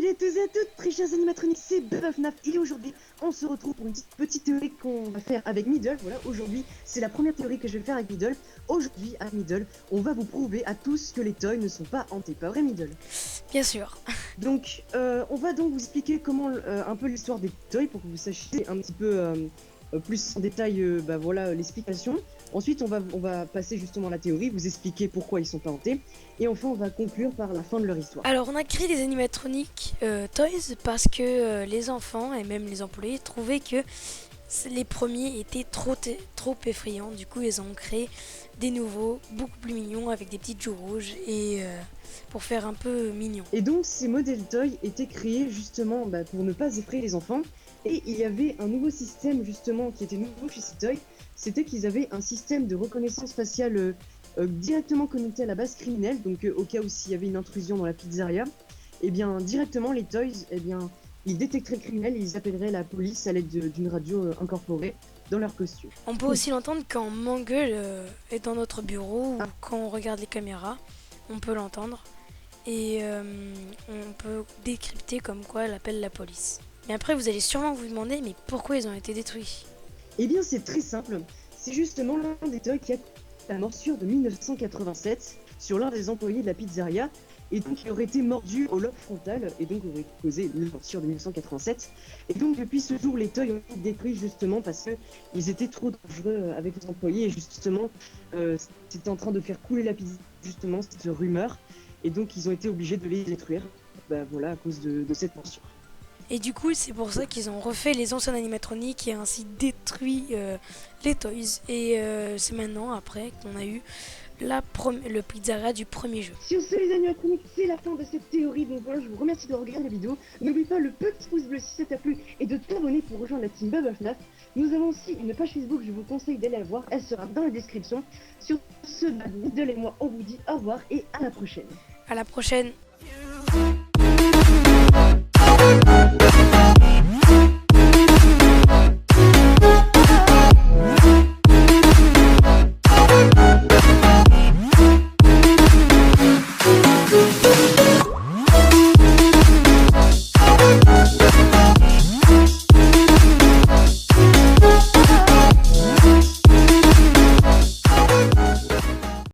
Salut à tous et à toutes, très chers animatroniques, c'est BubbleFNAF et aujourd'hui on se retrouve pour une petite théorie qu'on va faire avec Middle. Voilà, aujourd'hui c'est la première théorie que je vais faire avec Middle. Aujourd'hui à Middle, on va vous prouver à tous que les toys ne sont pas hantés, pas vrai Middle? Bien sûr. Donc on va donc vous expliquer comment un peu l'histoire des toys pour que vous sachiez un petit peu plus en détail voilà l'explication. Ensuite on va passer justement à la théorie, vous expliquer pourquoi ils sont pas hantés. Et enfin on va conclure par la fin de leur histoire. Alors, on a créé des animatroniques Toys parce que les enfants et même les employés trouvaient que les premiers étaient trop effrayants. Du coup, ils ont créé des nouveaux, beaucoup plus mignons, avec des petites joues rouges et pour faire un peu mignon. Et donc ces modèles toys étaient créés justement pour ne pas effrayer les enfants. Et il y avait un nouveau système justement qui était nouveau chez ces toys, c'était qu'ils avaient un système de reconnaissance faciale directement connecté à la base criminelle. Donc au cas où s'il y avait une intrusion dans la pizzeria, et bien directement les toys, ils détecteraient le criminel et ils appelleraient la police à l'aide d'une radio incorporée dans leur costume. On peut aussi l'entendre quand Mangle est dans notre bureau ou quand on regarde les caméras, on peut l'entendre. Et on peut décrypter comme quoi elle appelle la police. Mais après, vous allez sûrement vous demander, mais pourquoi ils ont été détruits? Eh bien, c'est très simple. C'est justement l'un des toys qui a la morsure de 1987 sur l'un des employés de la pizzeria. Et donc, il aurait été mordu au lobe frontal et donc aurait causé une morsure de 1987. Et donc, depuis ce jour, les toys ont été détruits justement parce qu'ils étaient trop dangereux avec les employés. Et justement, c'était en train de faire couler la pizza, justement, cette rumeur. Et donc, ils ont été obligés de les détruire. Voilà, à cause de cette morsure. Et du coup, c'est pour ça qu'ils ont refait les anciens animatroniques et ainsi détruit les toys. Et c'est maintenant, après, qu'on a eu le pizzeria du premier jeu. Sur ce les animatroniques, c'est la fin de cette théorie, donc voilà, je vous remercie de regarder la vidéo. N'oublie pas le petit pouce bleu si ça t'a plu et de t'abonner pour rejoindre la team BubbleFNAF. Nous avons aussi une page Facebook, je vous conseille d'aller la voir, elle sera dans la description. Sur ce, Middle et moi, on vous dit au revoir et à la prochaine. À la prochaine!